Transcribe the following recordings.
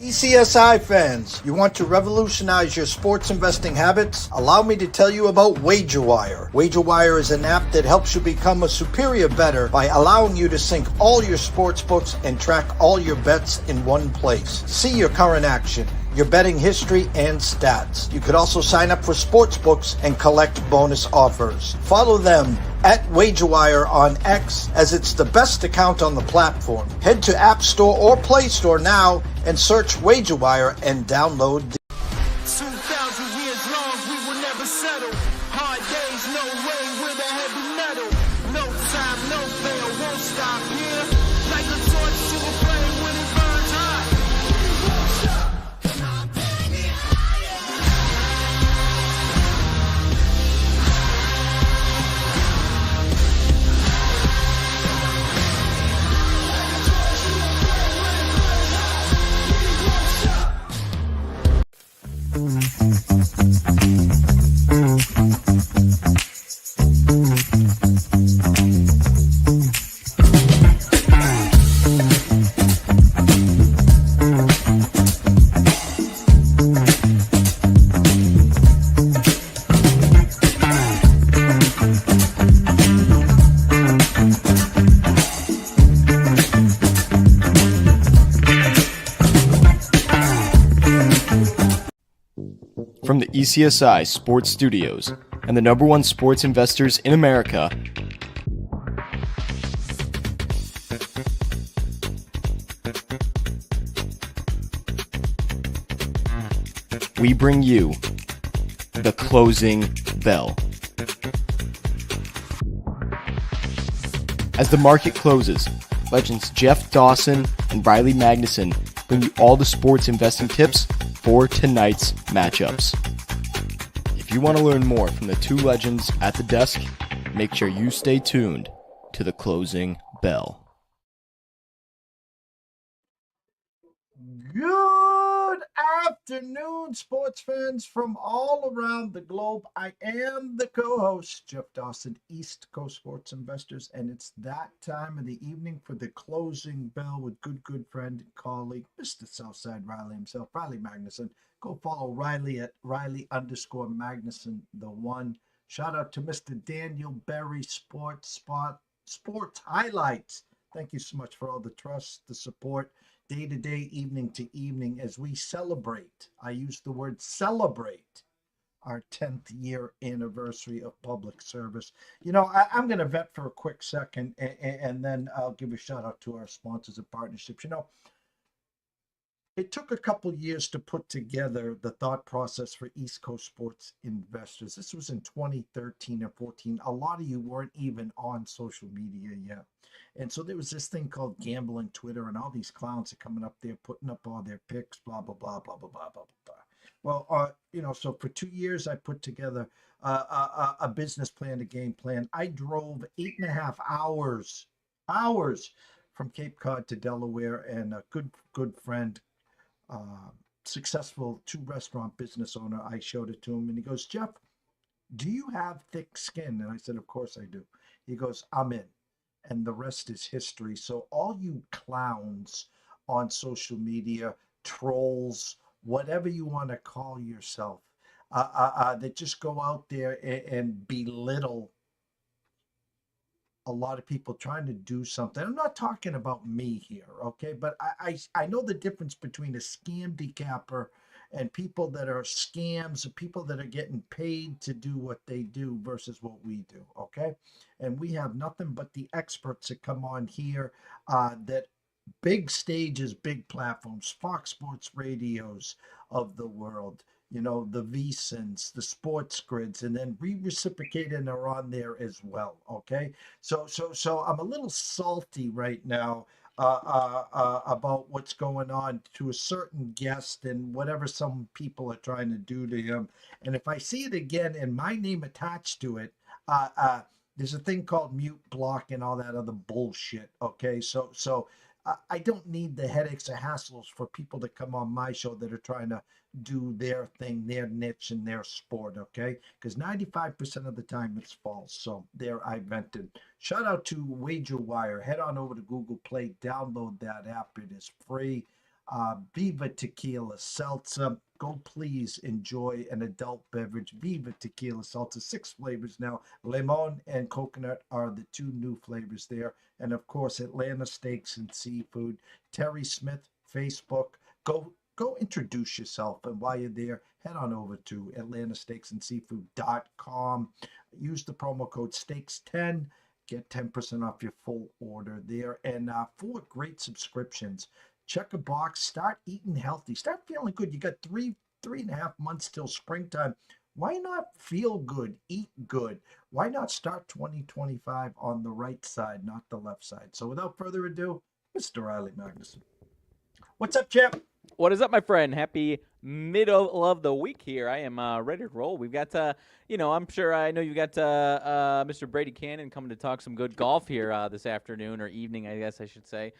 TPCSI fans, you want to revolutionize your sports investing habits? Allow me to tell you about WagerWire. WagerWire is an app that helps you become a superior bettor by allowing you to sync all your sports books and track all your bets in one place. See your current action, your betting history, and stats. You could also sign up for sports books and collect bonus offers. Follow them at WagerWire on X, as it's the best account on the platform. Head to App Store or Play Store now and search WagerWire and download the 2,000 years long, we will never settle. Hard days, no way, with a heavy metal. No time, no fail, won't stop here. Like a torch to a flame when it burns hot. From the ECSI Sports Studios and the #1 sports investors in America, we bring you the closing bell. As the market closes, legends Jeff Dawson and Riley Magnuson bring you all the sports investing tips for tonight's matchups. If you want to learn more from the two legends at the desk, make sure you stay tuned to the closing bell. Good afternoon, sports fans from all around the globe. I am the co-host, Jeff Dawson, East Coast Sports Investors, and it's that time of the evening for the closing bell with good friend and colleague, Mr. Southside Riley himself, Riley Magnuson. Go follow Riley at Riley_Magnuson, the one. Shout out to Mr. Daniel Berry, Sports Highlights. Thank you so much for all the trust, the support, day to day, evening to evening, as we celebrate. I use the word celebrate our 10th year anniversary of public service. You know, I'm going to vet for a quick second, and then I'll give a shout out to our sponsors and partnerships. You know, it took a couple years to put together the thought process for East Coast Sports Investors. This was in 2013 and 14. A lot of you weren't even on social media yet. And so there was this thing called gambling Twitter, and all these clowns are coming up there, putting up all their picks, blah, blah, blah, blah, blah, blah, blah, blah. Well, you know, so for 2 years, I put together a business plan, a game plan. I drove 8.5 hours from Cape Cod to Delaware, and a good friend, successful 2-restaurant business owner, I showed it to him, and he goes, Jeff, do you have thick skin? And I said, of course I do. He goes, I'm in. And the rest is history. So all you clowns on social media, trolls, whatever you want to call yourself, that just go out there and belittle a lot of people trying to do something. I'm not talking about me here, okay? But I know the difference between a scam decapper and people that are scams, or people that are getting paid to do what they do versus what we do, okay? And we have nothing but the experts that come on here, that big stages, big platforms, Fox Sports Radios of the world, you know, the VSINs, the sports grids, and then reciprocating are on there as well. Okay. So I'm a little salty right now about what's going on to a certain guest and whatever some people are trying to do to him. And if I see it again and my name attached to it, there's a thing called mute, block, and all that other bullshit. Okay. So I don't need the headaches or hassles for people to come on my show that are trying to do their thing, their niche, and their sport, okay? Because 95% of the time it's false. So there, I vented. Shout out to WagerWire. Head on over to Google Play, download that app. It is free. Viva Tequila Seltzer. Go please enjoy an adult beverage. Viva Tequila Seltzer, 6 flavors now. Lemon and coconut are the 2 new flavors there. And of course, Atlanta Steaks and Seafood. Terry Smith, Facebook. Go introduce yourself. And while you're there, head on over to atlantasteaksandseafood.com. Use the promo code STEAKS10. Get 10% off your full order there. And 4 great subscriptions. Check a box, start eating healthy, start feeling good. You got 3.5 months till springtime. Why not feel good, eat good? Why not start 2025 on the right side, not the left side? So without further ado, Mr. Riley Magnuson. What's up, champ? What is up, my friend? Happy middle of the week here. I am ready to roll. We've got, I'm sure I know you got Mr. Brady Kannon coming to talk some good golf here this afternoon or evening, I guess I should say.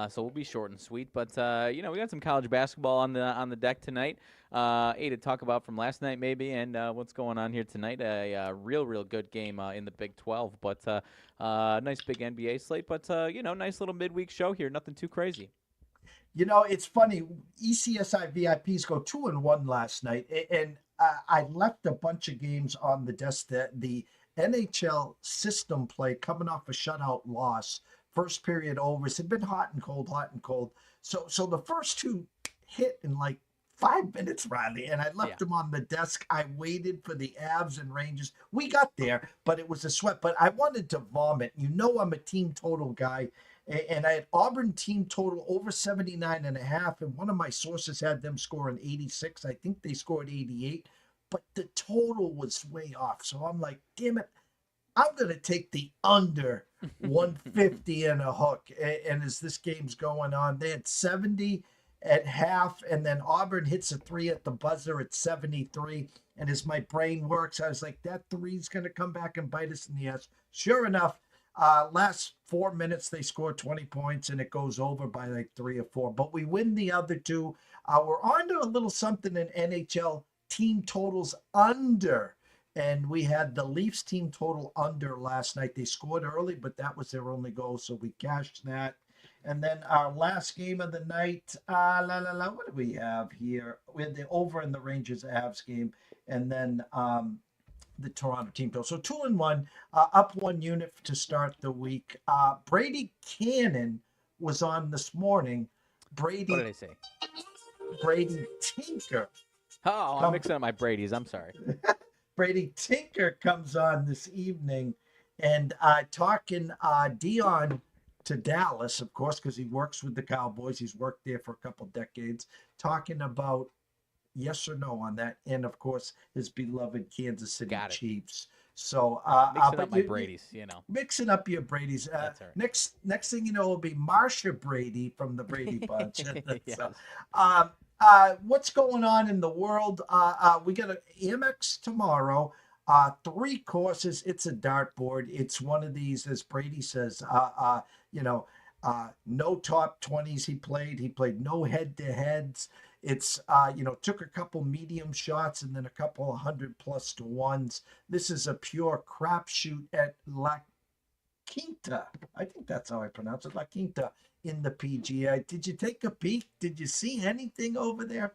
So we'll be short and sweet. But, we got some college basketball on the deck tonight. To talk about from last night maybe and what's going on here tonight. A real good game in the Big 12. But nice big NBA slate. But, nice little midweek show here. Nothing too crazy. You know, it's funny. ECSI VIPs go 2-1 last night, and I left a bunch of games on the desk. That the NHL system play coming off a shutout loss, first period overs. It'd been hot and cold. So the first 2 hit in like 5 minutes, Riley, and I left them on the desk. I waited for the Avs and Rangers. We got there, but it was a sweat. But I wanted to vomit. You know, I'm a team total guy. And I had Auburn team total over 79.5, and one of my sources had them scoring 86. I think they scored 88, but the total was way off. So I'm like, damn it, I'm going to take the under 150 and a hook. And as this game's going on, they had 70 at half, and then Auburn hits a 3 at the buzzer at 73. And as my brain works, I was like, that 3's going to come back and bite us in the ass. Sure enough, last 4 minutes, they score 20 points, and it goes over by like 3 or 4. But we win the other 2. We're on to a little something in NHL team totals under. And we had the Leafs team total under last night. They scored early, but that was their only goal, so we cashed that. And then our last game of the night, what do we have here? We had the over in the Rangers-Avs game, and then the Toronto team total. So 2-1, up 1 unit to start the week. Brady Kannon was on this morning. Brady. What did I say? Brady Tinker. Oh, I'm mixing up my Brady's. I'm sorry. Brady Tinker comes on this evening and talking Dion to Dallas, of course, because he works with the Cowboys. He's worked there for a couple decades, talking about yes or no on that, and of course his beloved Kansas City Chiefs. So mixing up my Brady's, mixing up your Brady's. That's right. Next thing you know will be Marsha Brady from the Brady Bunch. Yes. So, what's going on in the world? We got an Amex tomorrow. 3 courses. It's a dartboard. It's one of these, as Brady says. No top 20s. He played no head-to-heads. It's, took a couple medium shots and then a couple 100+ to 1s. This is a pure crapshoot at La Quinta. I think that's how I pronounce it, La Quinta in the PGA. Did you take a peek? Did you see anything over there?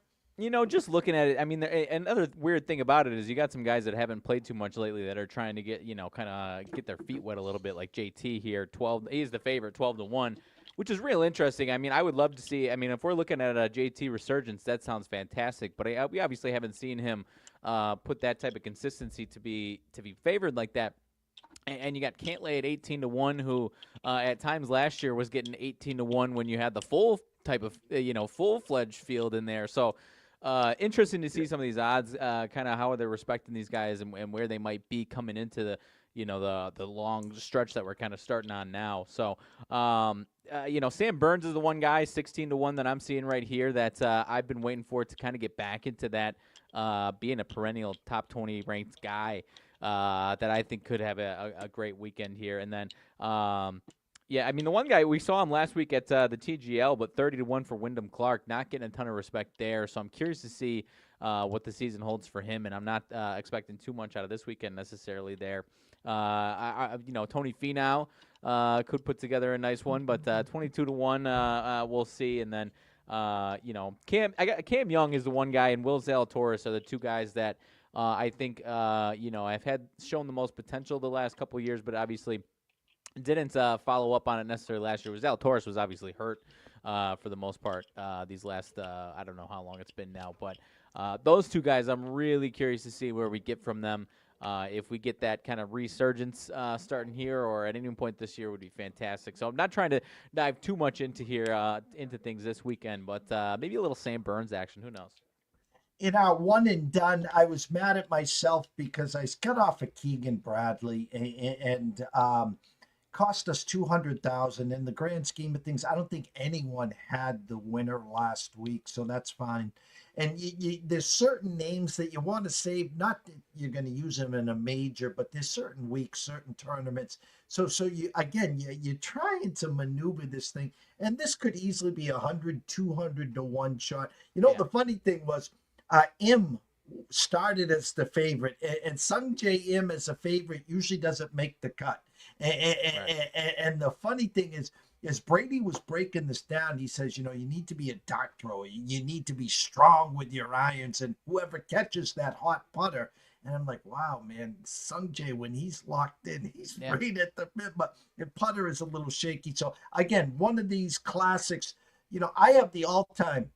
Just looking at it, I mean, another weird thing about it is you got some guys that haven't played too much lately that are trying to get, kind of get their feet wet a little bit, like JT here. 12, he's the favorite, 12-1. Which is real interesting. I mean, I would love to see. I mean, if we're looking at a JT resurgence, that sounds fantastic. But we obviously haven't seen him put that type of consistency to be favored like that. And you got Cantlay at 18-1, who at times last year was getting 18-1 when you had the full type of full-fledged field in there. So interesting to see some of these odds, kind of how they're respecting these guys and where they might be coming into the long stretch that we're kind of starting on now. So, Sam Burns is the one guy, 16-1 that I'm seeing right here that I've been waiting for it to kind of get back into that being a perennial top 20 ranked guy that I think could have a great weekend here. And then, the one guy, we saw him last week at the TGL, but 30-1 for Wyndham Clark, not getting a ton of respect there. So I'm curious to see what the season holds for him, and I'm not expecting too much out of this weekend necessarily there. Tony Finau could put together a nice one, but 22-1, we'll see. And then Cam Young is the one guy, and Will Zalatoris are the two guys that I think have shown the most potential the last couple of years, but obviously didn't follow up on it necessarily last year. Zalatoris was obviously hurt for the most part these last I don't know how long it's been now, but those two guys I'm really curious to see where we get from them. If we get that kind of resurgence starting here or at any point this year would be fantastic. So I'm not trying to dive too much into things this weekend, but maybe a little Sam Burns action. Who knows? In our one and done, I was mad at myself because I got off of Keegan Bradley and cost us 200,000. In the grand scheme of things, I don't think anyone had the winner last week, so that's fine. And there's certain names that you want to save. Not that you're going to use them in a major, but there's certain weeks, certain tournaments. So you're trying to maneuver this thing, and this could easily be 100, 200 to 1 shot. The funny thing was, M started as the favorite, and Sung J M as a favorite usually doesn't make the cut. And the funny thing is, as Brady was breaking this down, he says, you need to be a dart thrower. You need to be strong with your irons, and whoever catches that hot putter. And I'm like, wow, man, Sung Jae, when he's locked in, he's right at the mid, but the putter is a little shaky. So again, one of these classics, I have the all-time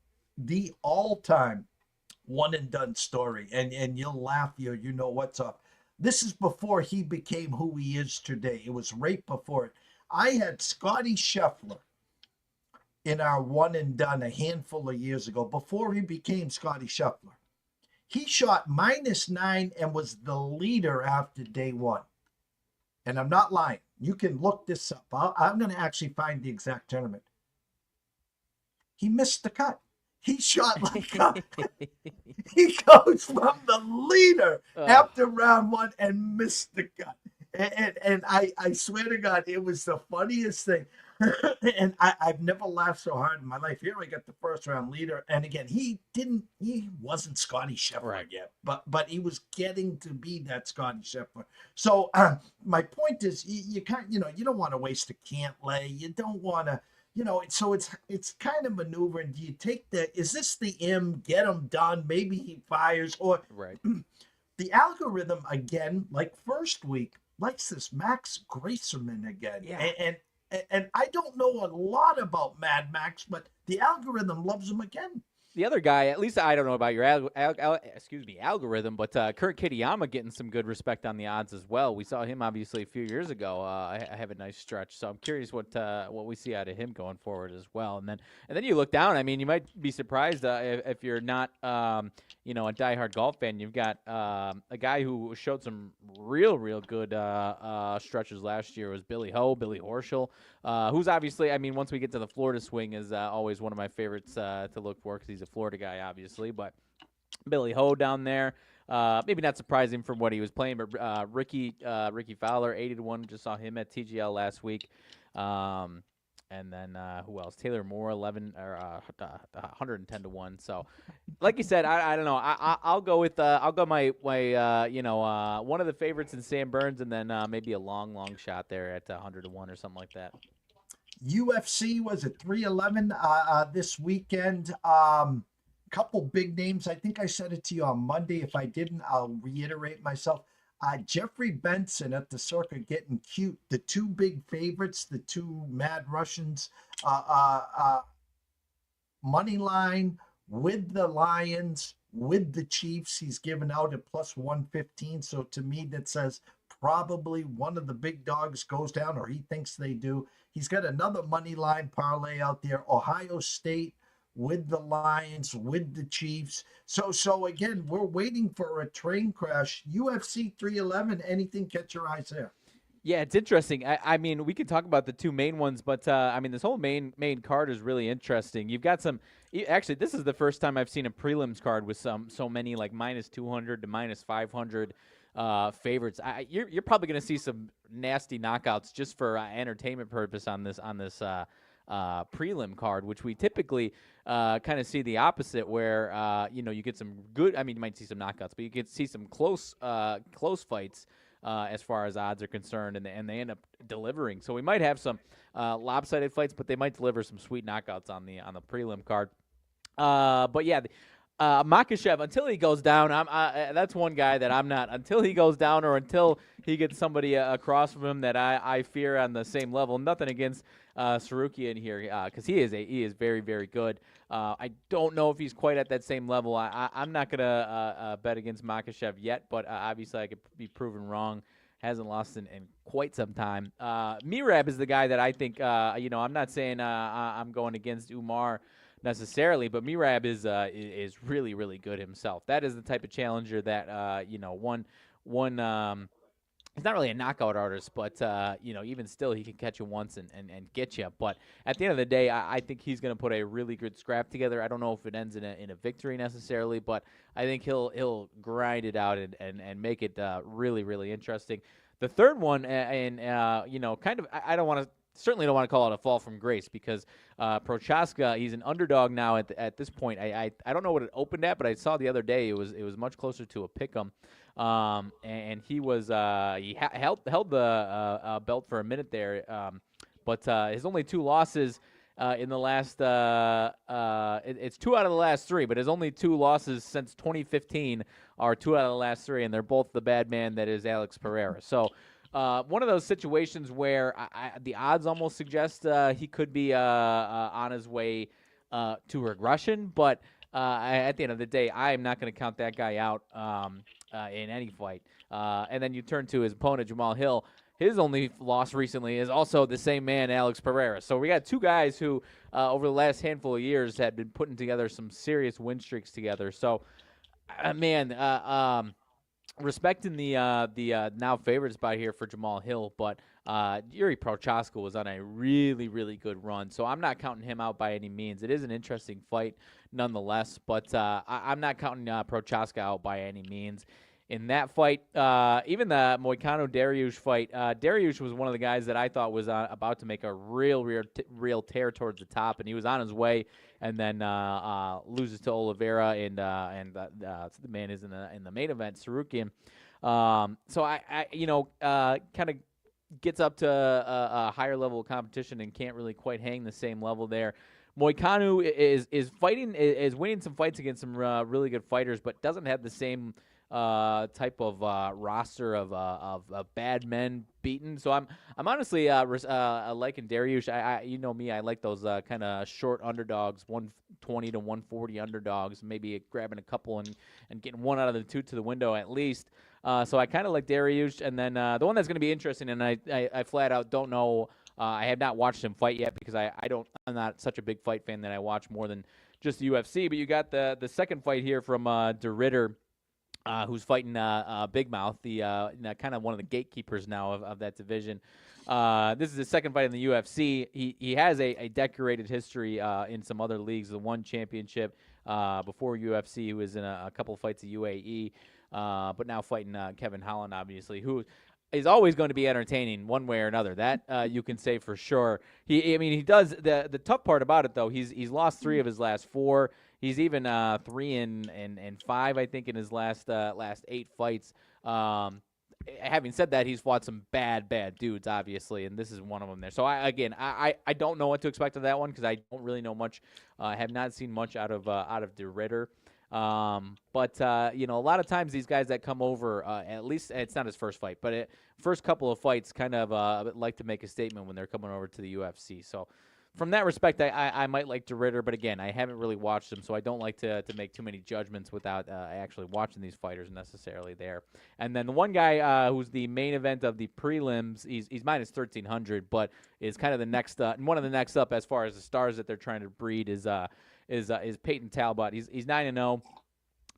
one and done story, and you'll laugh, you know what's up. This is before he became who he is today. It was right before it. I had Scotty Scheffler in our one and done a handful of years ago, before he became Scotty Scheffler. He shot -9 and was the leader after day one. And I'm not lying. You can look this up. I'm going to actually find the exact tournament. He missed the cut. He shot like he goes from the leader after round one and missed the cut. And I swear to God, it was the funniest thing. And I've never laughed so hard in my life. Here I got the first round leader. And again, he wasn't Scotty Scheffler yet, but he was getting to be that Scotty Scheffler. So my point is, you can't, you don't want to waste a can't lay. You don't want to, so it's kind of maneuvering. Do you take is this the M, get him done? Maybe he fires, or the algorithm again, like first week, likes this Max Grissom again. Yeah. And I don't know a lot about Mad Max, but the algorithm loves him again. The other guy, at least I don't know about your algorithm, but Kurt Kitayama getting some good respect on the odds as well. We saw him obviously a few years ago. I have a nice stretch, so I'm curious what we see out of him going forward as well. And then you look down. I mean, you might be surprised if you're not a diehard golf fan. You've got a guy who showed some real good stretches last year was Billy Horschel, who's obviously, I mean, once we get to the Florida swing, is always one of my favorites to look for because he's a Florida guy, obviously. But Billy Ho down there, maybe not surprising from what he was playing, but Ricky Fowler, 80-1, just saw him at TGL last week. And then who else? Taylor Moore, 110-1. So, like you said, I don't know. I'll go with my one of the favorites in Sam Burns, and then maybe a long shot there at 100-1 or something like that. UFC was at 311 this weekend. Couple big names. I think I said it to you on Monday. If I didn't, I'll reiterate myself. Jeffrey Benson at the circuit getting cute. The two big favorites, the two Mad Russians, money line with the Lions, with the Chiefs. He's given out at +115. So to me, that says probably one of the big dogs goes down, or he thinks they do. He's got another money line parlay out there. Ohio State with the Lions, with the Chiefs. So again, we're waiting for a train crash. UFC 311, anything catch your eyes there? Yeah, it's interesting. I mean, we could talk about the two main ones, but I mean, this whole main card is really interesting. You've got some. Actually, this is the first time I've seen a prelims card with so many like -200 to -500 favorites. You're probably going to see some nasty knockouts just for entertainment purpose on this prelim card, which we typically kind of see the opposite, where you get some good. I mean, you might see some knockouts, but you get see some close fights as far as odds are concerned, and they end up delivering. So we might have some lopsided fights, but they might deliver some sweet knockouts on the prelim card. But yeah, Makhachev, until he goes down, that's one guy that I'm not. Until he goes down or until he gets somebody across from him that I fear on the same level. Nothing against Sarukian here because he is very, very good. I don't know if he's quite at that same level. I'm not gonna bet against Makhachev yet, but obviously I could be proven wrong. Hasn't lost in quite some time. Merab is the guy that I think. I'm not saying I'm going against Umar necessarily, but Merab is really, really good himself. That is the type of challenger that one. He's not really a knockout artist, but even still, he can catch you once and get you. But at the end of the day, I think he's going to put a really good scrap together. I don't know if it ends in a victory necessarily, but I think he'll grind it out and make it really, really interesting. The third one, kind of, I don't want to. Certainly don't want to call it a fall from grace because Prochaska, he's an underdog now at this point. I don't know what it opened at, but I saw the other day it was much closer to a pick'em, and he was held the belt for a minute there, but his only two losses in the last it's 2 out of the last 3, but his only 2 losses since 2015 are 2 out of the last 3, and they're both the bad man that is Alex Pereira. So. One of those situations where the odds almost suggest he could be on his way to regression, but at the end of the day, I am not going to count that guy out in any fight. And then you turn to his opponent, Jamal Hill. His only loss recently is also the same man, Alex Pereira. So we got 2 guys who, over the last handful of years, had been putting together some serious win streaks together. So, respecting the now favorite spot here for Jamal Hill, but Yuri Prochaska was on a really, really good run, so I'm not counting him out by any means. It is an interesting fight nonetheless, but I'm not counting Prochaska out by any means. In that fight, even the Moicano-Dariush fight, Dariush was one of the guys that I thought was about to make a real tear towards the top, and he was on his way, and then loses to Oliveira, and the man is in the main event, Sarukian. So I kind of gets up to a higher level of competition and can't really quite hang the same level there. Moicano is winning some fights against some really good fighters, but doesn't have the same type of roster of bad men beaten. So I'm honestly liking Dariush. I you know me, I like those kind of short underdogs, 120 to 140 underdogs, maybe grabbing a couple and getting one out of the 2 to the window at least. So I kind of like Dariush. And then the one that's going to be interesting, and I flat out don't know. I have not watched him fight yet because I'm not such a big fight fan that I watch more than just the UFC. But you got the second fight here from De Ridder. Who's fighting Big Mouth, the kind of one of the gatekeepers now of that division. This is his second fight in the UFC. He has a decorated history in some other leagues. The one championship before UFC. He was in a couple of fights at UAE, but now fighting Kevin Holland, obviously, who is always going to be entertaining one way or another. That you can say for sure. He does. The tough part about it though, he's lost 3 of his last 4. He's even 3 and 5, I think, in his last 8 fights. Having said that, he's fought some bad dudes, obviously, and this is one of them there. So I don't know what to expect of that one because I don't really know much. Have not seen much out of De Ridder. But a lot of times these guys that come over, at least it's not his first fight, but first couple of fights kind of like to make a statement when they're coming over to the UFC. So. From that respect, I might like De Ridder, but again, I haven't really watched him, so I don't like to make too many judgments without actually watching these fighters necessarily there. And then the one guy who's the main event of the prelims, he's minus 1,300, but is kind of the next one of the next up as far as the stars that they're trying to breed is Peyton Talbot. He's 9-0,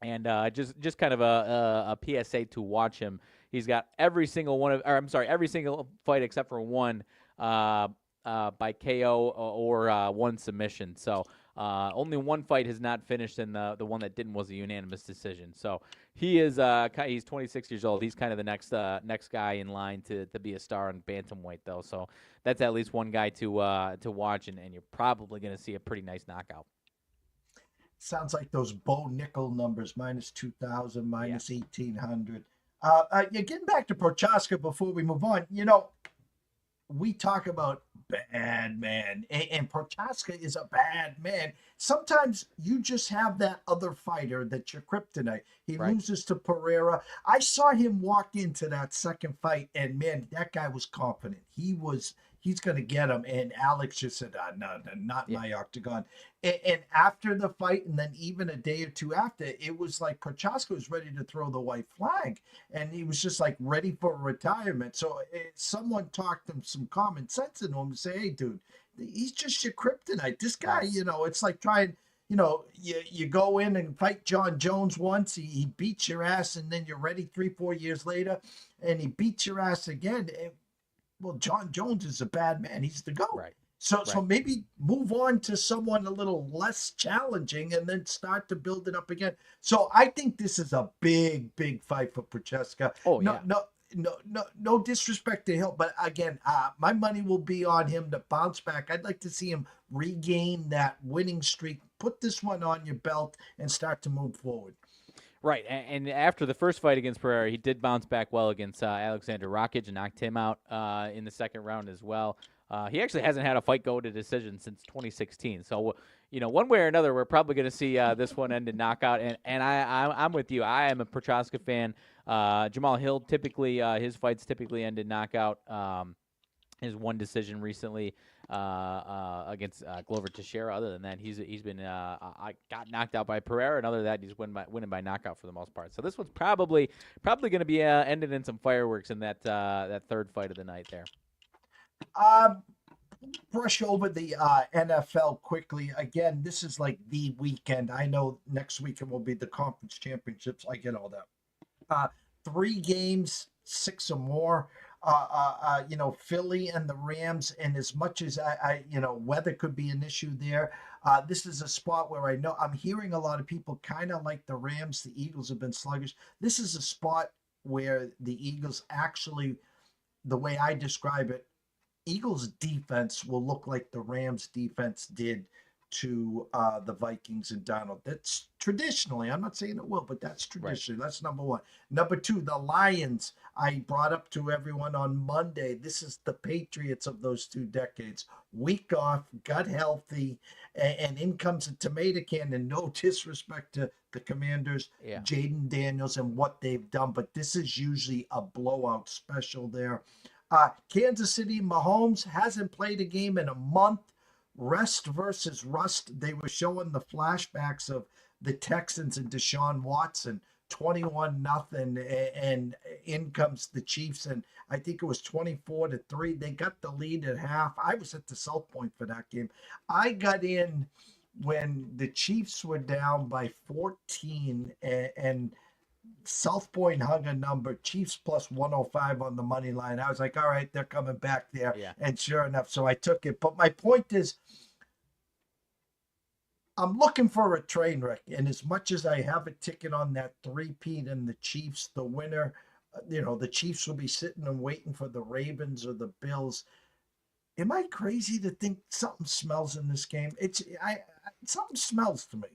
and just kind of a PSA to watch him. He's got every single fight except for one. By KO or one submission. So only one fight has not finished, and the one that didn't was a unanimous decision. So he's 26 years old. He's kind of the next guy in line to be a star in bantamweight, though. So that's at least one guy to watch, and you're probably going to see a pretty nice knockout. Sounds like those Bo Nickel numbers, minus 2,000, minus 1,800. Getting back to Prochaska before we move on, we talk about bad man, and Prochaska is a bad man. Sometimes you just have that other fighter that's your kryptonite. He Right. loses to Pereira. I saw him walk into that second fight, and man, that guy was confident. He's going to get him. And Alex just said, no, not Yeah. my octagon. And after the fight, and then even a day or two after, it was like Prochaska was ready to throw the white flag, and he was just like ready for retirement. So someone talked him some common sense into him and say, hey, dude, he's just your kryptonite. This guy, it's like trying, you go in and fight John Jones once, he beats your ass, and then you're ready 3-4 years later, and he beats your ass again. Well, John Jones is a bad man. He's the GOAT. Right. So maybe move on to someone a little less challenging and then start to build it up again. So I think this is a big fight for Prochaska. Oh, yeah. No disrespect to Hill, but again, my money will be on him to bounce back. I'd like to see him regain that winning streak, put this one on your belt, and start to move forward. Right, and after the first fight against Pereira, he did bounce back well against Alexander Rakic and knocked him out in the second round as well. He actually hasn't had a fight go to decision since 2016. So, one way or another, we're probably going to see this one end in knockout. And I'm with you. I am a Prochaska fan. Jamal Hill, typically, his fights typically end in knockout. His one decision recently against Glover Teixeira. Other than that, he's been got knocked out by Pereira, and other than that, he's winning by knockout for the most part. So this one's probably going to be ended in some fireworks in that third fight of the night there. Brush over the NFL quickly. Again, this is like the weekend. I know next weekend will be the conference championships. I get all that. 3 games, 6 or more. Philly and the Rams, and as much as I weather could be an issue there, this is a spot where I know I'm hearing a lot of people kind of like the Rams. The Eagles have been sluggish. This is a spot where the Eagles actually, the way I describe it, Eagles defense will look like the Rams defense did to the Vikings and Donald. That's traditionally, I'm not saying it will, but that's traditionally. Right. That's number one. Number two, the Lions, I brought up to everyone on Monday. This is the Patriots of those 2 decades. Week off, got healthy, and in comes a tomato can, and no disrespect to the Commanders, Jaden Daniels, and what they've done, but this is usually a blowout special there. Kansas City, Mahomes hasn't played a game in a month. Rest versus rust. They were showing the flashbacks of the Texans and Deshaun Watson, 21-0, and in comes the Chiefs, and I think it was 24-3. They got the lead at half. I was at the South Point for that game. I got in when the Chiefs were down by 14, and South Point hung a number, Chiefs plus 105 on the money line. I was like, all right, they're coming back there. Yeah. And sure enough, so I took it. But my point is, I'm looking for a train wreck. And as much as I have a ticket on that 3-peat and the Chiefs, the winner, the Chiefs will be sitting and waiting for the Ravens or the Bills. Am I crazy to think something smells in this game? Something smells to me.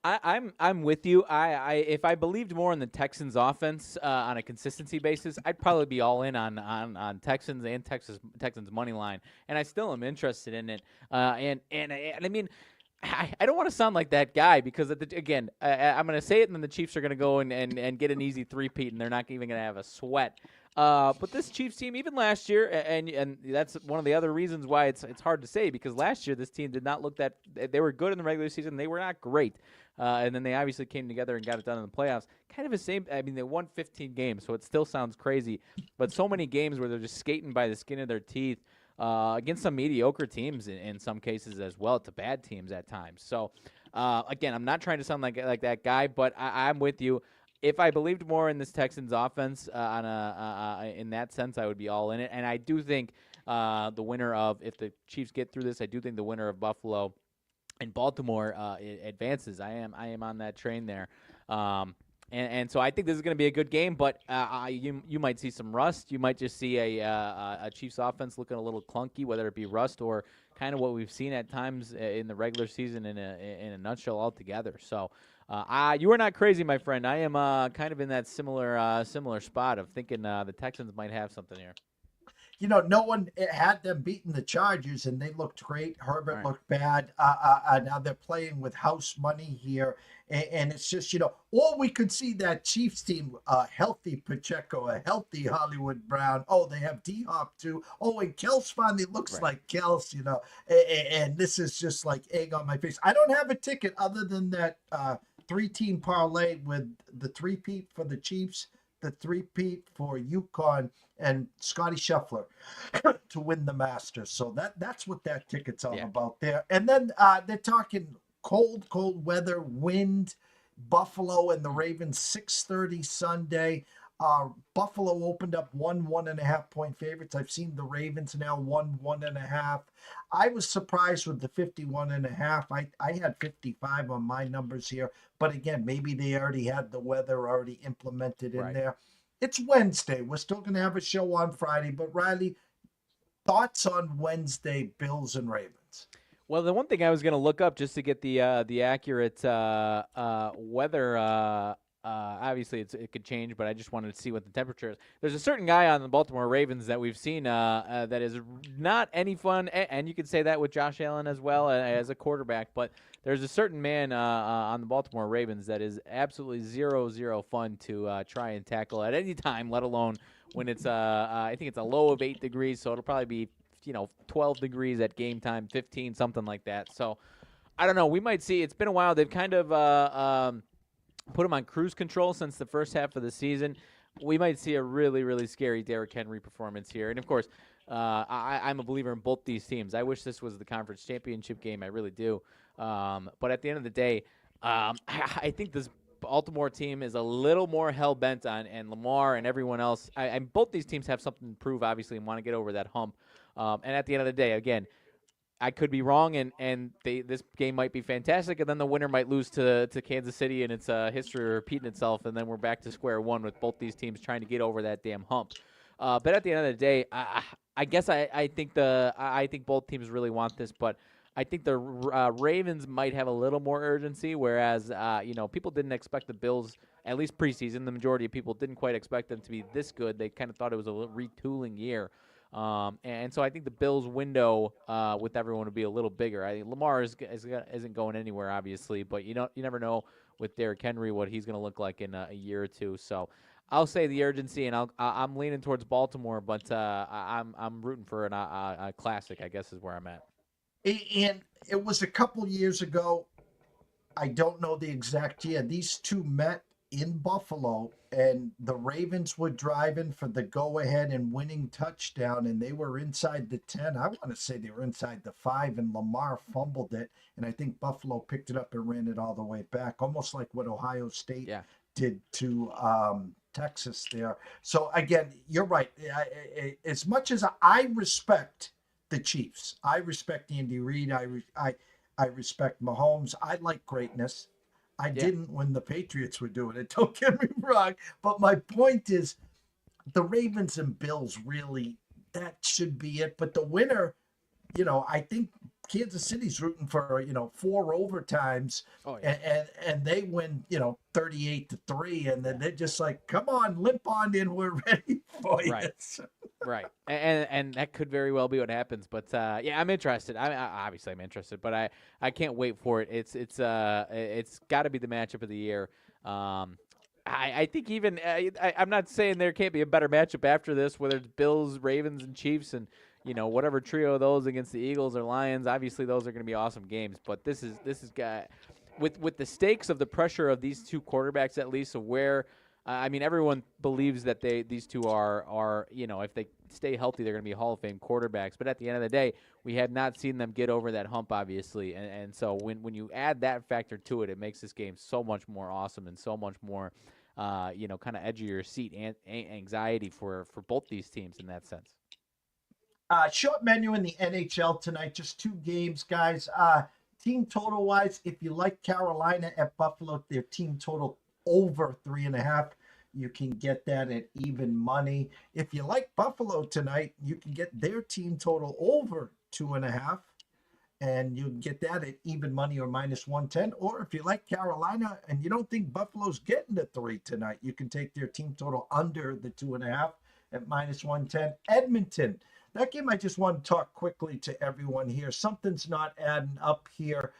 I'm with you. If I believed more in the Texans offense on a consistency basis, I'd probably be all in on Texans and Texans money line, and I still am interested in it. And I mean, I don't want to sound like that guy because I'm going to say it, and then the Chiefs are going to go and get an easy 3-peat, and they're not even going to have a sweat. But this Chiefs team, even last year, and that's one of the other reasons why it's hard to say, because last year this team did not look that – they were good in the regular season. They were not great. And then they obviously came together and got it done in the playoffs. Kind of the same – I mean, they won 15 games, so it still sounds crazy. But so many games where they're just skating by the skin of their teeth against some mediocre teams in some cases as well, to bad teams at times. So, again, I'm not trying to sound like that guy, but I'm with you. If I believed more in this Texans offense in that sense, I would be all in it. And I do think the winner of, if the Chiefs get through this, I do think the winner of Buffalo and Baltimore advances. I am on that train there. And so I think this is going to be a good game, but you might see some rust. You might just see a Chiefs offense looking a little clunky, whether it be rust or kind of what we've seen at times in the regular season in a nutshell altogether. So you are not crazy, my friend. I am kind of in that similar spot of thinking the Texans might have something here. no one had them beating the Chargers, and they looked great. Herbert Right. looked bad. Now they're playing with house money here, and it's just, or we could see that Chiefs team, a healthy Pacheco, a healthy Hollywood Brown. Oh, they have D-Hop too. Oh, and Kels finally looks Right. like Kels, and this is just like egg on my face. I don't have a ticket other than that 3-team parlay with the three-peat for the Chiefs, the three-peat for UConn, and Scotty Scheffler to win the Masters. So that's what that ticket's all about there. And then they're talking cold weather, wind, Buffalo and the Ravens, 6:30 Sunday. Buffalo opened up 1.5 point favorites. I've seen the Ravens now 1.5. I was surprised with the 51.5. I had 55 on my numbers here, but again, maybe they already had the weather already implemented in there. It's Wednesday. We're still going to have a show on Friday, but Riley, thoughts on Wednesday, Bills and Ravens? Well, the one thing I was going to look up just to get the accurate weather. Obviously, it could change, but I just wanted to see what the temperature is. There's a certain guy on the Baltimore Ravens that we've seen that is not any fun, and you could say that with Josh Allen as well as a quarterback. But there's a certain man on the Baltimore Ravens that is absolutely zero fun to try and tackle at any time, let alone when it's I think it's a low of 8 degrees, so it'll probably be 12 degrees at game time, 15, something like that. So I don't know. We might see. It's been a while. They've kind of put him on cruise control since the first half of the season. We might see a really scary Derrick Henry performance here. And, of course, I'm a believer in both these teams. I wish this was the conference championship game. I really do. But at the end of the day, I think this Baltimore team is a little more hell-bent on, and Lamar and everyone else. Both these teams have something to prove, obviously, and want to get over that hump. And at the end of the day, again, I could be wrong, and this game might be fantastic, and then the winner might lose to Kansas City, and it's history repeating itself, and then we're back to square one with both these teams trying to get over that damn hump. But at the end of the day, I guess I think both teams really want this, but I think the Ravens might have a little more urgency, whereas people didn't expect the Bills, at least preseason. The majority of people didn't quite expect them to be this good. They kind of thought it was a little retooling year. And so I think the Bills' window with everyone would be a little bigger. I think Lamar isn't going anywhere, obviously, but you never know with Derrick Henry what he's going to look like in a year or two. So I'll say the urgency, and I'm leaning towards Baltimore, but I'm rooting for a classic, I guess, is where I'm at. And it was a couple years ago. I don't know the exact year. These two met in Buffalo, and the Ravens were driving for the go-ahead and winning touchdown, and they were inside the 10. I want to say they were inside the 5, and Lamar fumbled it, and I think Buffalo picked it up and ran it all the way back, almost like what Ohio State did to Texas there. So, again, you're right. As much as I respect the Chiefs, I respect Andy Reid, I respect Mahomes, I like greatness. I didn't when the Patriots were doing it. Don't get me wrong. But my point is the Ravens and Bills, really, that should be it. But the winner, I think Kansas City's rooting for, 4 overtimes. Oh, yeah. And they win, 38-3. And then they're just like, come on, limp on in. We're ready for you. Right. And that could very well be what happens. But, I'm interested. Obviously, I'm interested. But I can't wait for it. It's got to be the matchup of the year. I think even I'm not saying there can't be a better matchup after this, whether it's Bills, Ravens, and Chiefs, and whatever trio of those against the Eagles or Lions. Obviously, those are going to be awesome games. But this is got with the stakes of the pressure of these two quarterbacks, at least, of where. Everyone believes that these two are if they stay healthy, they're going to be Hall of Fame quarterbacks. But at the end of the day, we have not seen them get over that hump, obviously. And so when you add that factor to it, it makes this game so much more awesome and so much more, kind of edge of your seat and anxiety for both these teams in that sense. Short menu in the NHL tonight, just 2 games, guys. Team total wise, if you like Carolina at Buffalo, their team total over 3.5. You can get that at even money. If you like Buffalo tonight, you can get their team total over 2.5, and you can get that at even money or -110. Or if you like Carolina and you don't think Buffalo's getting to 3 tonight, you can take their team total under the 2.5 at -110. Edmonton. That game I just want to talk quickly to everyone here. Something's not adding up here.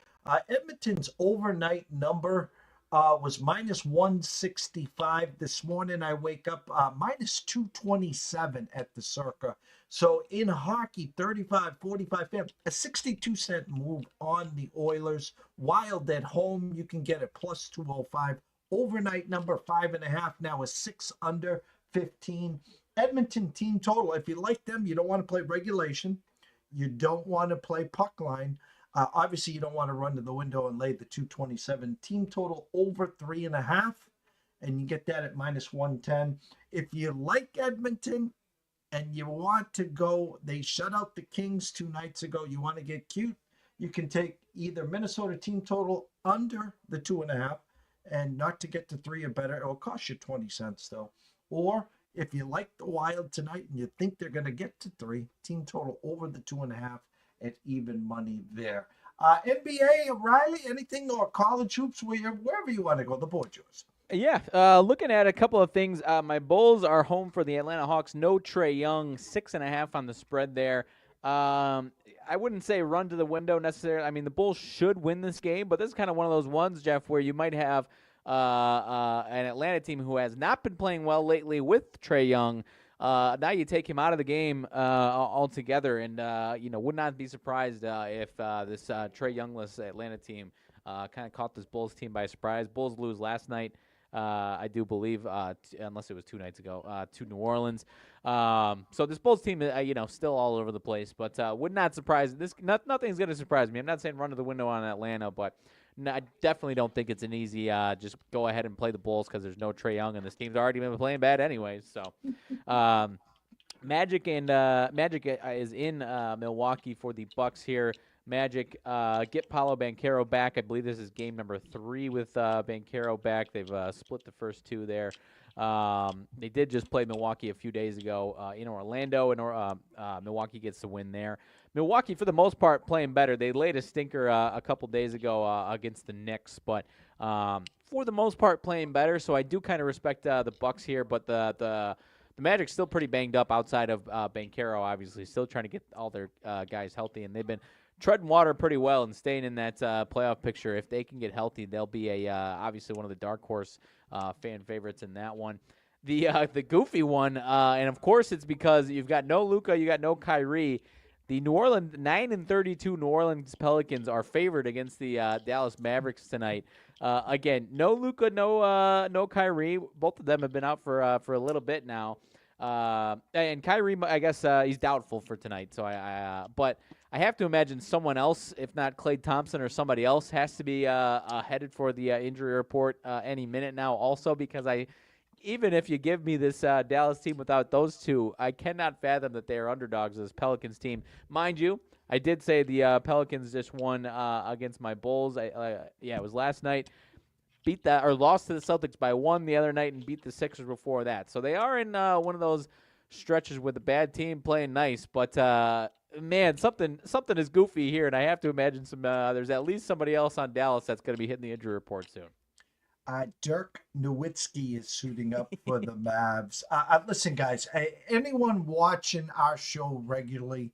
Edmonton's overnight number was -165. This morning I wake up -227 at the Circa. So in hockey, 35, 45, a 62-cent move on the Oilers. Wild at home, you can get it +205. Overnight number 5.5 now is 6 under 15. Edmonton team total. If you like them, you don't want to play regulation. You don't want to play puck line. Obviously, you don't want to run to the window and lay the 227. Team total over 3.5, and you get that at -110. If you like Edmonton and you want to go, they shut out the Kings 2 nights ago. You want to get cute, you can take either Minnesota team total under the 2.5, and not to get to 3 or better. It will cost you 20 cents though. Or if you like the Wild tonight and you think they're going to get to 3, team total over the 2.5 at even money there. NBA, Riley, anything, or college hoops, wherever you want to go, the board's yours. Yeah, looking at a couple of things. My Bulls are home for the Atlanta Hawks. No Trae Young, 6.5 on the spread there. I wouldn't say run to the window necessarily. I mean, the Bulls should win this game, but this is kind of one of those ones, Jeff, where you might have an Atlanta team who has not been playing well lately with Trae Young. Now you take him out of the game altogether, and would not be surprised if this Trae Youngless Atlanta team kind of caught this Bulls team by surprise. Bulls lose last night, I do believe, unless it was 2 nights ago, to New Orleans. So this Bulls team, still all over the place, but would not surprise this. Nothing's going to surprise me. I'm not saying run to the window on Atlanta, but I definitely don't think it's an easy just go ahead and play the Bulls because there's no Trae Young and this team's already been playing bad anyways. So Magic is in Milwaukee for the Bucks here. Magic get Paolo Banchero back. I believe this is game number 3 with Banchero back. They've split the first 2 there. They did just play Milwaukee a few days ago in Orlando, and Milwaukee gets the win there. Milwaukee, for the most part, playing better. They laid a stinker a couple days ago against the Knicks, but for the most part, playing better. So I do kind of respect the Bucks here, but the Magic's still pretty banged up outside of Banchero, obviously. Still trying to get all their guys healthy, and they've been treading water pretty well and staying in that playoff picture. If they can get healthy, they'll be obviously one of the dark horse fan favorites in that one. The goofy one, and of course it's because you've got no Luka, you got no Kyrie. The 9-32 New Orleans Pelicans are favored against the Dallas Mavericks tonight. Again, no Luka, no Kyrie. Both of them have been out for a little bit now. And Kyrie, I guess he's doubtful for tonight. So but I have to imagine someone else, if not Klay Thompson or somebody else, has to be headed for the injury report any minute now. Also, because even if you give me this Dallas team without those two, I cannot fathom that they are underdogs of this Pelicans team. Mind you, I did say the Pelicans just won against my Bulls. It was last night. Lost to the Celtics by 1 the other night and beat the Sixers before that. So they are in one of those stretches with a bad team playing nice. But man, something is goofy here, and I have to imagine there's at least somebody else on Dallas that's going to be hitting the injury report soon. Dirk Nowitzki is suiting up for the Mavs. Listen, guys, anyone watching our show regularly,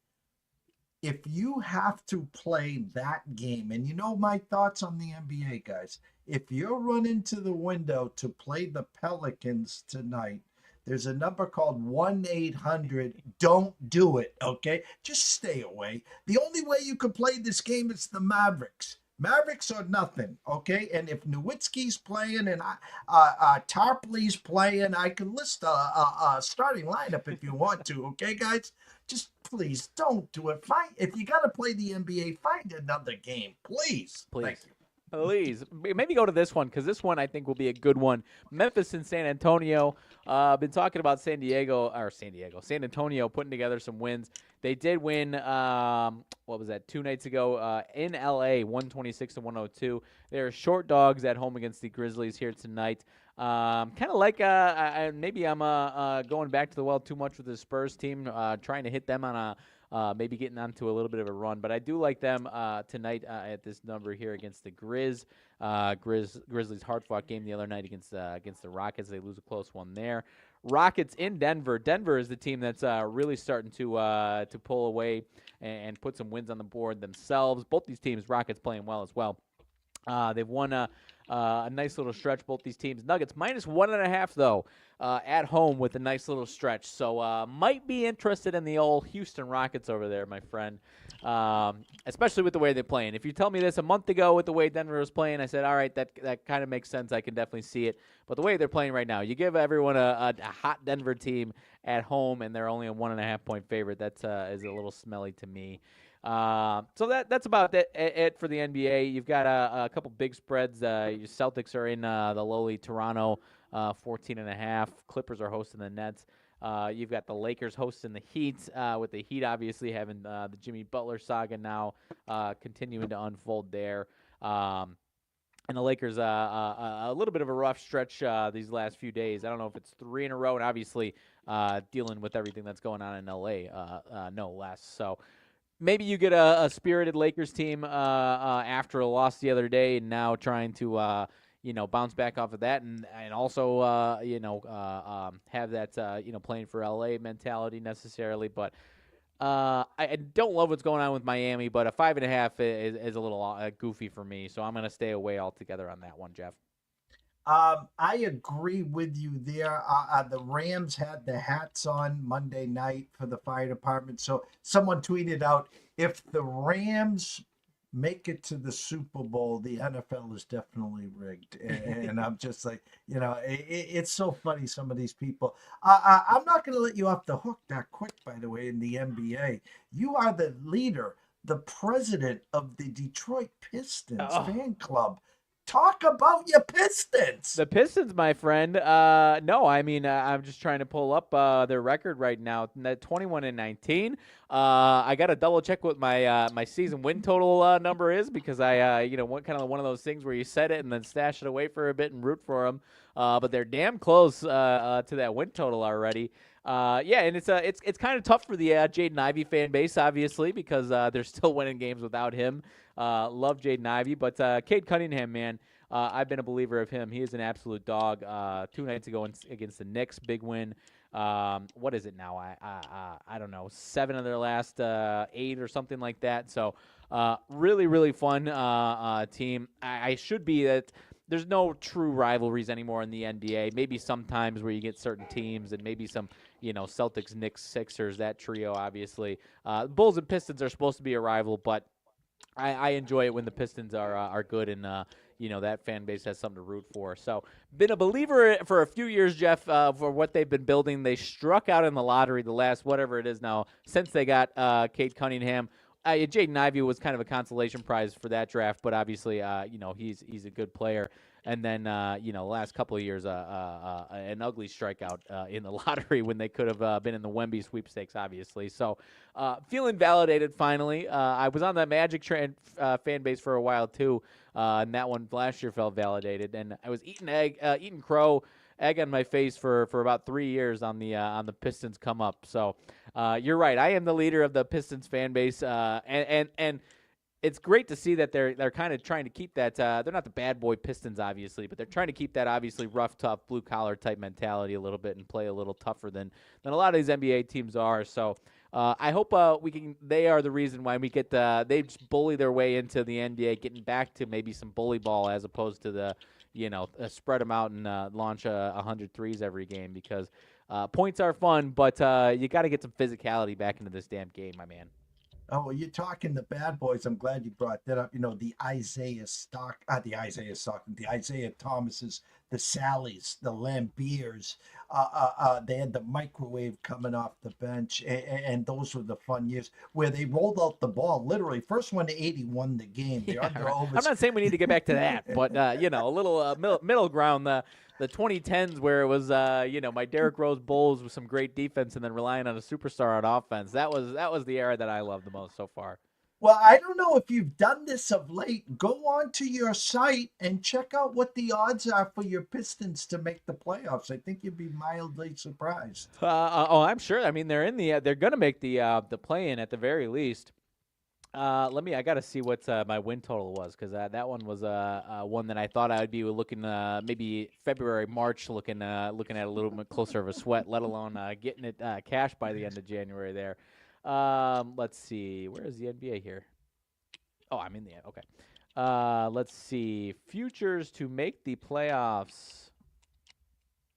if you have to play that game, and you know my thoughts on the NBA, guys, if you're running to the window to play the Pelicans tonight, there's a number called 1-800. Don't do it, okay? Just stay away. The only way you can play this game is the Mavericks. Mavericks are nothing, okay? And if Nowitzki's playing and Tarpley's playing, I can list a starting lineup if you want to, okay, guys? Just please don't do it. If you got to play the NBA, find another game, please. Thank you. Please. Maybe go to this one, because this one I think will be a good one. Memphis and San Antonio. Been talking about San Antonio putting together some wins. They did win, 2 nights ago in L.A., 126-102. They're short dogs at home against the Grizzlies here tonight. Kind of like maybe I'm going back to the well too much with the Spurs team, trying to hit them on maybe getting onto a little bit of a run. But I do like them tonight at this number here against the Grizzlies hard-fought game the other night against the Rockets. They lose a close one there. Rockets in Denver. Denver is the team that's really starting to pull away and put some wins on the board themselves. Both these teams, Rockets playing well as well. They've won a nice little stretch, both these teams. Nuggets -1.5, though, at home with a nice little stretch. So might be interested in the old Houston Rockets over there, my friend, especially with the way they're playing. If you tell me this a month ago with the way Denver was playing, I said, all right, that kind of makes sense. I can definitely see it. But the way they're playing right now, you give everyone a hot Denver team at home, and they're only a 1.5-point favorite. That is a little smelly to me. So that's about it for the NBA. You've got a couple big spreads. Your Celtics are in the lowly Toronto, 14.5. Clippers are hosting the Nets. You've got the Lakers hosting the Heat, with the Heat obviously having the Jimmy Butler saga now continuing to unfold there. And the Lakers, a little bit of a rough stretch these last few days. I don't know if it's 3 in a row, and obviously dealing with everything that's going on in LA, no less. So maybe you get a spirited Lakers team after a loss the other day, and now trying to bounce back off of that, and also have that playing for LA mentality necessarily. But I don't love what's going on with Miami, but a 5.5 is a little goofy for me, so I'm going to stay away altogether on that one, Jeff. I agree with you there. The Rams had the hats on Monday night for the fire department. So someone tweeted out, if the Rams make it to the Super Bowl, the NFL is definitely rigged. And I'm just like, it's so funny, some of these people. I'm not going to let you off the hook that quick, by the way, in the NBA. You are the leader, the president of the Detroit Pistons fan club. Talk about your Pistons. The Pistons, my friend. No, I mean, I'm just trying to pull up their record right now. 21-19. I got to double check what my season win total number is, because I kind of one of those things where you set it and then stash it away for a bit and root for them. But they're damn close to that win total already. And it's kind of tough for the Jaden Ivey fan base, obviously, because they're still winning games without him. Love Jaden Ivey, but Cade Cunningham, man, I've been a believer of him. He is an absolute dog. 2 nights ago against the Knicks, big win. What is it now? I don't know, 7 of their last 8 or something like that. So really, really fun team. I should be that. There's no true rivalries anymore in the NBA. Maybe sometimes where you get certain teams, and maybe some, Celtics, Knicks, Sixers, that trio, obviously. Bulls and Pistons are supposed to be a rival, but I enjoy it when the Pistons are good, and that fan base has something to root for. So been a believer for a few years, Jeff, for what they've been building. They struck out in the lottery the last whatever it is now since they got Cade Cunningham. Jaden Ivey was kind of a consolation prize for that draft, but obviously, he's a good player. And then, the last couple of years, an ugly strikeout in the lottery when they could have been in the Wemby sweepstakes, obviously. So, feeling validated finally. I was on that Magic fan base for a while too, and that one last year felt validated. And I was eating crow, egg on my face for about 3 years on the Pistons come up. So, you're right. I am the leader of the Pistons fan base, and it's great to see that they're kind of trying to keep that. They're not the bad boy Pistons, obviously, but they're trying to keep that obviously rough, tough, blue collar type mentality a little bit and play a little tougher than a lot of these NBA teams are. So I hope we can. They are the reason why we get they just bully their way into the NBA, getting back to maybe some bully ball as opposed to the spread them out and launch 100 threes every game, because points are fun, but you got to get some physicality back into this damn game, my man. Oh, well, you're talking the bad boys. I'm glad you brought that up. The Isaiah Thomases, the Sallies, the Lambeers. They had the microwave coming off the bench, and those were the fun years where they rolled out the ball. Literally, first one to 80 won the game. I'm not saying we need to get back to that, but a little middle ground. The 2010s where it was, my Derrick Rose Bulls with some great defense and then relying on a superstar on offense. That was the era that I love the most so far. Well, I don't know if you've done this of late. Go on to your site and check out what the odds are for your Pistons to make the playoffs. I think you'd be mildly surprised. I'm sure. I mean, they're going to make the play-in at the very least. I got to see what my win total was because that one was one that I thought I would be looking maybe February, March, looking at a little bit closer of a sweat, let alone getting it cash by the end of January there. Let's see. Where is the NBA here? Oh, I'm in the okay. Let's see. Futures to make the playoffs.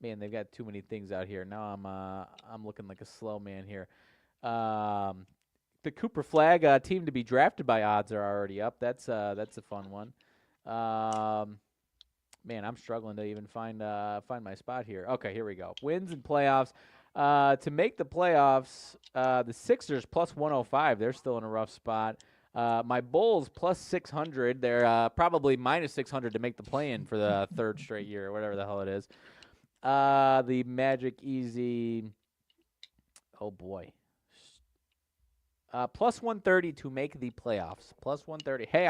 Man, they've got too many things out here. Now I'm looking like a slow man here. The Cooper Flag team to be drafted by odds are already up. That's a fun one. Man, I'm struggling to even find my spot here. Okay, here we go. Wins and playoffs. To make the playoffs, the Sixers plus 105. They're still in a rough spot. My Bulls plus 600. They're probably minus 600 to make the play-in for the third straight year or whatever the hell it is. The Magic easy. Oh boy. Plus 130 to make the playoffs. Plus 130. Hey,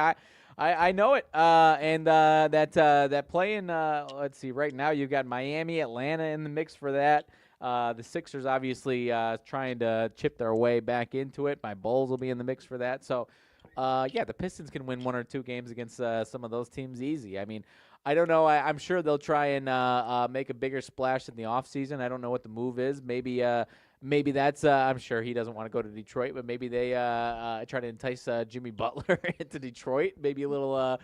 I know it. And that play-in. Let's see. Right now, you've got Miami, Atlanta in the mix for that. The Sixers obviously trying to chip their way back into it. My Bulls will be in the mix for that. So, yeah, the Pistons can win one or two games against some of those teams easy. I mean, I don't know. I'm sure they'll try and make a bigger splash in the offseason. I don't know what the move is. Maybe that's. I'm sure he doesn't want to go to Detroit, but maybe they try to entice Jimmy Butler into Detroit. Maybe a little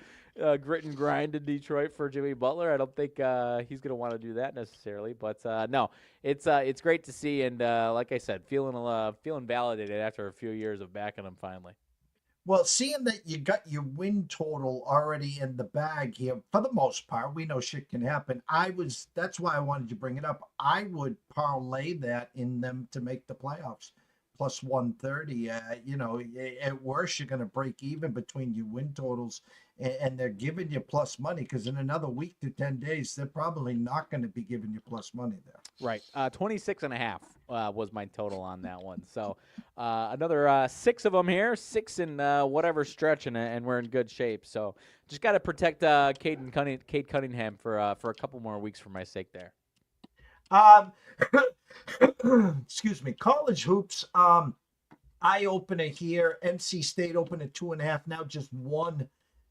grit and grind in Detroit for Jimmy Butler. I don't think he's going to want to do that necessarily, but no, it's great to see. And like I said, feeling validated after a few years of backing him finally. Well, seeing that you got your win total already in the bag here, for the most part, we know shit can happen. That's why I wanted to bring it up. I would parlay that in them to make the playoffs. Plus 130. At worst, you're going to break even between your win totals, and they're giving you plus money because in another week to 10 days, they're probably not going to be giving you plus money there. Right. 26.5 was my total on that one. So another 6 of them here, 6 in whatever stretch, and we're in good shape. So just got to protect Cade Cunningham for a couple more weeks for my sake there. Excuse me. College hoops. Eye opener here. NC State open at 2.5. Now just 1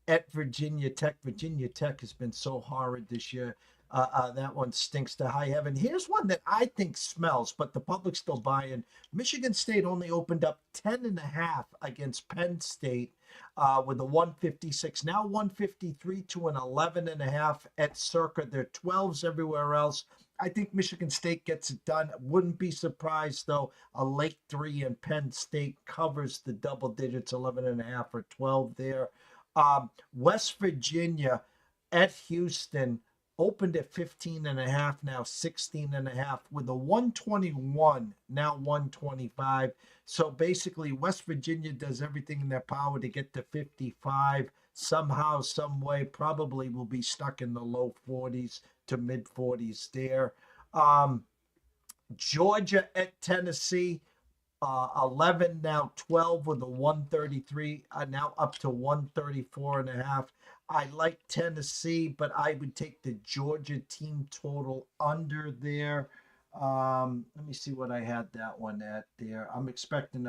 at Virginia Tech. Virginia Tech has been so horrid this year. That one stinks to high heaven. Here's one that I think smells, but the public's still buying. Michigan State only opened up 10.5 against Penn State with a 156. Now 153 to an 11.5 at Circa. They're 12s everywhere else. I think Michigan State gets it done. Wouldn't be surprised, though, a late 3 and Penn State covers the double digits, 11.5 or 12 there. West Virginia at Houston opened at 15.5, now 16.5 with a 121, now 125. So basically, West Virginia does everything in their power to get to 55. Somehow, some way, probably will be stuck in the low 40s to mid 40s there. Georgia at Tennessee, 11, now 12 with a 133, now up to 134.5. I like Tennessee, but I would take the Georgia team total under there. Let me see what I had that one at there. I'm expecting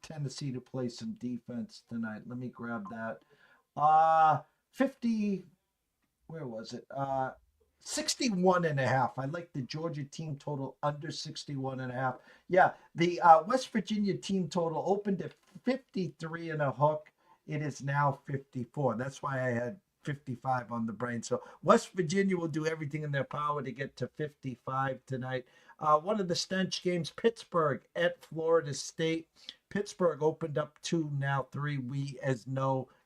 Tennessee to play some defense tonight. Let me grab that. 50, where was it? 61.5. I like the Georgia team total under 61.5. Yeah, the West Virginia team total opened at 53 and a hook. It is now 54. That's why I had 55 on the brain. So West Virginia will do everything in their power to get to 55 tonight. One of the stench games, Pittsburgh at Florida State. Pittsburgh opened up 2, now 3. We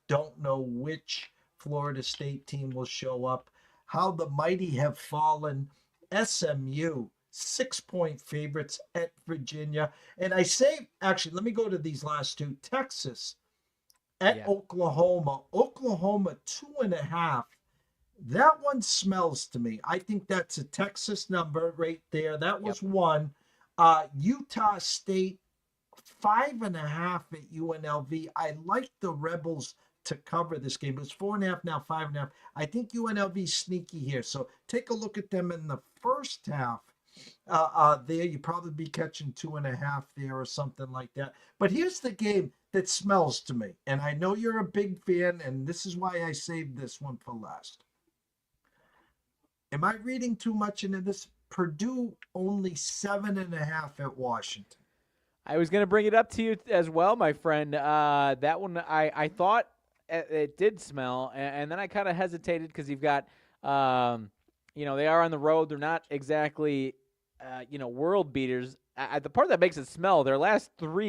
don't know which Florida State team will show up. How the mighty have fallen. SMU, 6-point favorites at Virginia. And I say, actually, let me go to these last two. Texas at Oklahoma. Oklahoma, 2.5. That one smells to me. I think that's a Texas number right there. That was one. Utah State, 5.5 at UNLV. I like the Rebels to cover this game. It was 4.5, now 5.5. I think UNLV's sneaky here. So take a look at them in the first half. There, you probably be catching 2.5 there or something like that. But here's the game that smells to me, and I know you're a big fan, and this is why I saved this one for last. Am I reading too much into this? Purdue only 7.5 at Washington. I was going to bring it up to you as well, my friend. That one, I thought it did smell, and then I kind of hesitated because you've got, they are on the road. They're not exactly, world beaters. The part that makes it smell, their last 4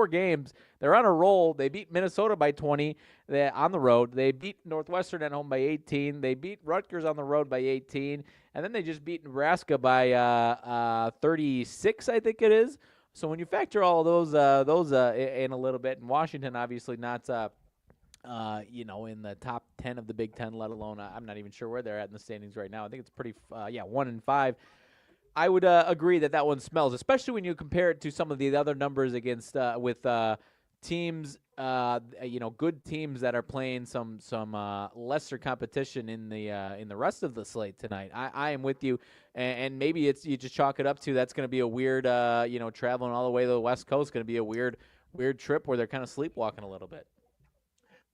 games, they're on a roll. They beat Minnesota by 20 on the road. They beat Northwestern at home by 18. They beat Rutgers on the road by 18. And then they just beat Nebraska by 36, I think it is. So when you factor all of those in a little bit, and Washington obviously not, in the top 10 of the Big Ten, let alone I'm not even sure where they're at in the standings right now. I think it's pretty, 1-5. I would agree that one smells, especially when you compare it to some of the other numbers against with teams, good teams that are playing some lesser competition in the rest of the slate tonight. I am with you, and maybe you just chalk it up to that's going to be a weird, traveling all the way to the West Coast, going to be a weird trip where they're kind of sleepwalking a little bit.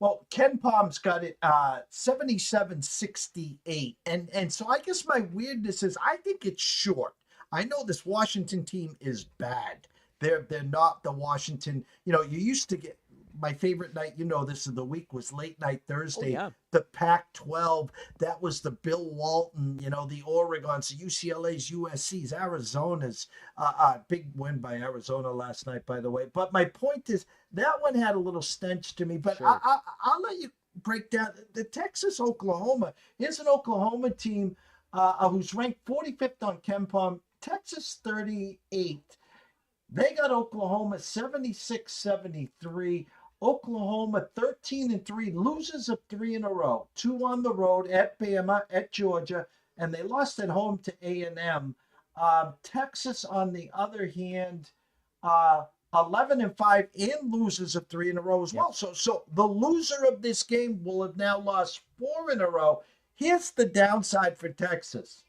Well, Ken Palm's got it 77-68. And so I guess my weirdness is I think it's short. I know this Washington team is bad. They're not the Washington, you used to get my favorite night, this of the week was late night Thursday. Oh, yeah. The Pac-12, that was the Bill Walton, the Oregons, the UCLA's, USC's, Arizona's, big win by Arizona last night, by the way. But my point is that one had a little stench to me, but Sure. I'll let you break down the Texas-Oklahoma. Here's an Oklahoma team who's ranked 45th on KenPom, Texas 38. They got Oklahoma 76-73. Oklahoma 13-3, loses of 3 in a row. 2 on the road at Bama, at Georgia, and they lost at home to A&M. Texas, on the other hand, 11-5 and loses of 3 in a row as well. So the loser of this game will have now lost 4 in a row. Here's the downside for Texas.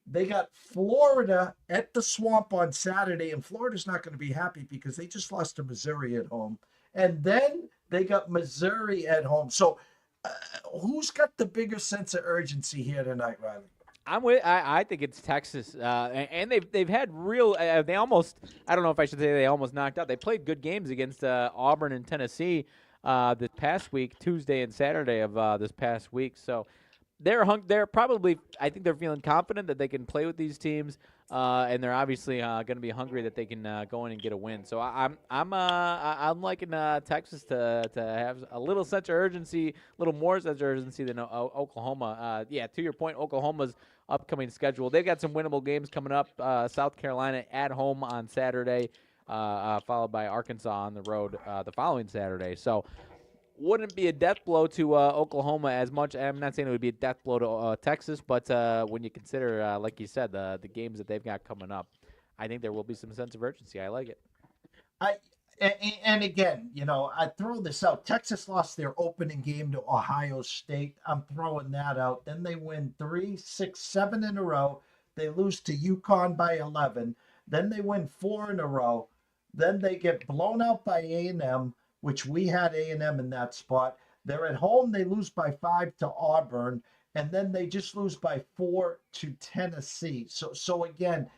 They got Florida at the Swamp on Saturday, and Florida's not going to be happy because they just lost to Missouri at home. And then they got Missouri at home. So who's got the bigger sense of urgency here tonight, Riley? I think it's Texas, and they've had real. They almost. I don't know if I should say they almost knocked out. They played good games against Auburn and Tennessee this past week, Tuesday and Saturday of this past week. So. They're probably. I think they're feeling confident that they can play with these teams, and they're obviously going to be hungry that they can go in and get a win. So I'm liking Texas to have a little sense of urgency, a little more sense of urgency than Oklahoma. To your point, Oklahoma's upcoming schedule. They've got some winnable games coming up. South Carolina at home on Saturday, followed by Arkansas on the road the following Saturday. So. Wouldn't be a death blow to Oklahoma as much. I'm not saying it would be a death blow to Texas, but when you consider, like you said, the games that they've got coming up, I think there will be some sense of urgency. I like it. And again, I throw this out. Texas lost their opening game to Ohio State. I'm throwing that out. Then they win 3, 6, 7 in a row. They lose to UConn by 11. Then they win 4 in a row. Then they get blown out by A&M, which we had A&M in that spot. They're at home. They lose by 5 to Auburn, and then they just lose by 4 to Tennessee. So again,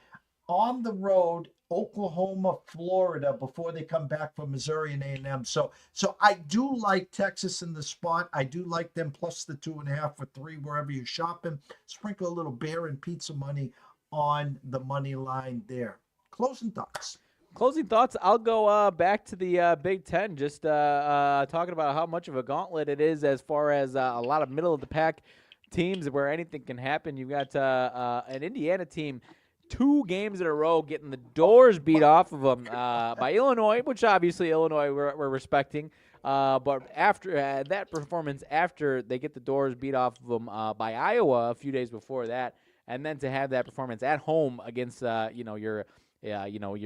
on the road, Oklahoma, Florida, before they come back from Missouri and A&M. So I do like Texas in the spot. I do like them plus the 2.5 or 3 wherever you're shopping. Sprinkle a little beer and pizza money on the money line there. Closing thoughts. Closing thoughts, I'll go back to the Big Ten, just talking about how much of a gauntlet it is as far as a lot of middle-of-the-pack teams where anything can happen. You've got an Indiana team 2 games in a row getting the doors beat off of them by Illinois, which obviously Illinois we're respecting. But after that performance, after they get the doors beat off of them by Iowa a few days before that, and then to have that performance at home against your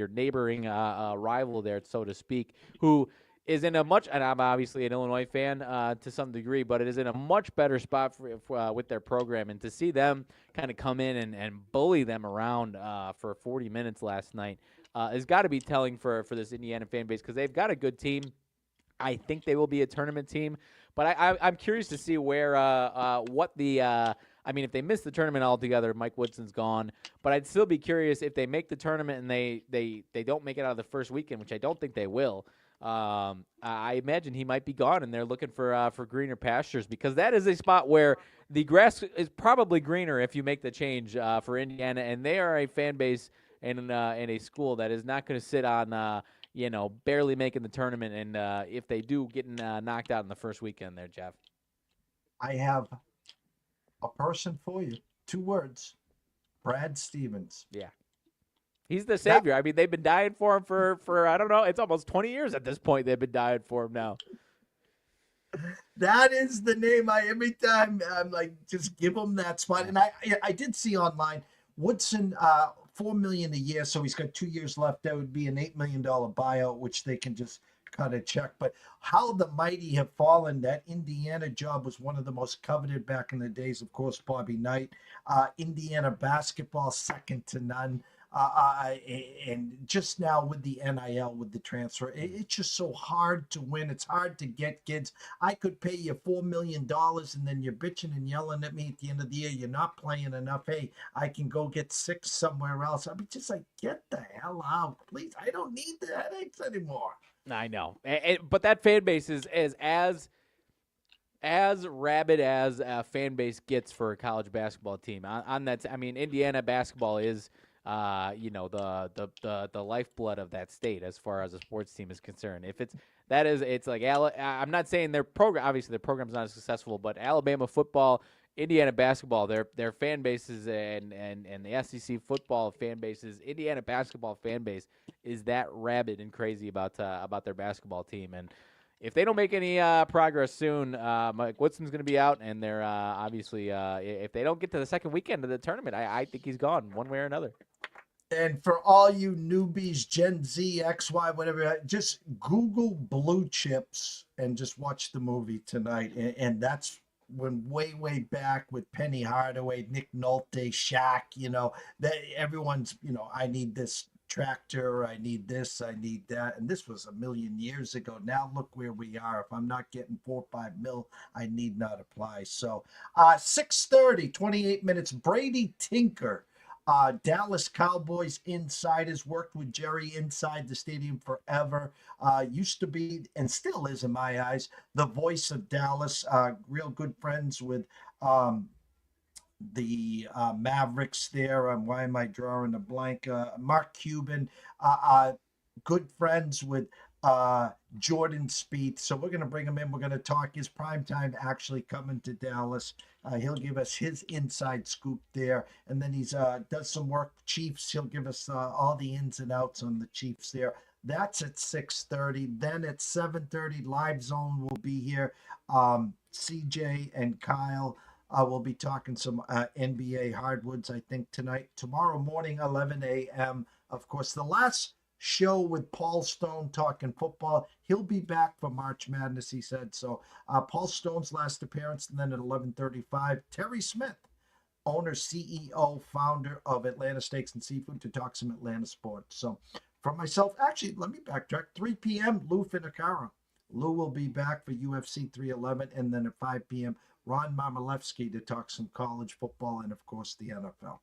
neighboring rival there, so to speak, who is in a much, and I'm obviously an Illinois fan to some degree, but it is in a much better spot with their program. And to see them kind of come in and bully them around for 40 minutes last night, has got to be telling for this Indiana fan base because they've got a good team. I think they will be a tournament team, but I'm curious to see where what the I mean, if they miss the tournament altogether, Mike Woodson's gone. But I'd still be curious if they make the tournament and they don't make it out of the first weekend, which I don't think they will. I imagine he might be gone, and they're looking for greener pastures because that is a spot where the grass is probably greener if you make the change for Indiana, and they are a fan base and a school that is not going to sit on barely making the tournament, and if they do getting knocked out in the first weekend there, Jeff. I have a person for you. 2 words. Brad Stevens. Yeah. He's the savior. I mean, they've been dying for him for I don't know, it's almost 20 years at this point they've been dying for him now. That is the name every time I'm like, just give him that spot. And I did see online, Woodson, $4 million a year, so he's got 2 years left. That would be an $8 million buyout, which they can just cut a check. But how the mighty have fallen. That Indiana job was one of the most coveted back in the days. Of course, Bobby Knight. Indiana basketball, second to none. And just now with the NIL, with the transfer, it's just so hard to win. It's hard to get kids. I could pay you $4 million and then you're bitching and yelling at me at the end of the year. You're not playing enough. Hey, I can go get 6 somewhere else. I'd be just like, get the hell out, please. I don't need the headaches anymore. I know. But that fan base is as rabid as a fan base gets for a college basketball team. On that, I mean, Indiana basketball is the lifeblood of that state as far as a sports team is concerned. It's like I'm not saying their program, obviously their program's not as successful, but Alabama football, Indiana basketball, their fan bases and the SEC football fan bases, Indiana basketball fan base is that rabid and crazy about their basketball team. And if they don't make any progress soon, Mike Woodson's going to be out, and they're obviously if they don't get to the second weekend of the tournament, I think he's gone one way or another. And for all you newbies, Gen Z, X, Y, whatever, just Google Blue Chips and just watch the movie tonight. And that's when way back with Penny Hardaway, Nick Nolte, Shaq, that everyone's, I need this tractor, I need this, I need that. And this was a million years ago. Now look where we are. If I'm not getting 4 or 5 mil, I need not apply. So 6:30, 28 minutes, Brady Tinker. Dallas Cowboys insiders, worked with Jerry inside the stadium forever. Used to be, and still is in my eyes, the voice of Dallas. Real good friends with the Mavericks there. Why am I drawing a blank? Mark Cuban. Good friends with Jordan Spieth. So we're going to bring him in. We're going to talk his prime time actually coming to Dallas. He'll give us his inside scoop there. And then he's does some work with Chiefs. He'll give us all the ins and outs on the Chiefs there. That's at 6:30. Then at 7:30, Live Zone will be here. CJ and Kyle will be talking some NBA hardwoods, I think, tonight. Tomorrow morning, 11 a.m. Of course, the last show with Paul Stone talking football. He'll be back for March Madness, he said. So Paul Stone's last appearance, and then at 11:35, Terry Smith, owner, CEO, founder of Atlanta Steaks and Seafood, to talk some Atlanta sports. So for myself, actually, let me backtrack. 3 p.m., Lou Finicaro. Lou will be back for UFC 311, and then at 5 p.m., Ron Marmolewski to talk some college football and, of course, the NFL.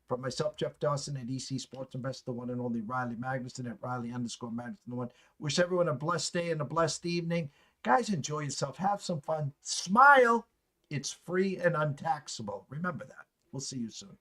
From myself, Jeff Dawson at EC Sports Investor, the one and only Riley Magnuson at Riley_Magnuson1. Wish everyone a blessed day and a blessed evening. Guys, enjoy yourself. Have some fun. Smile. It's free and untaxable. Remember that. We'll see you soon.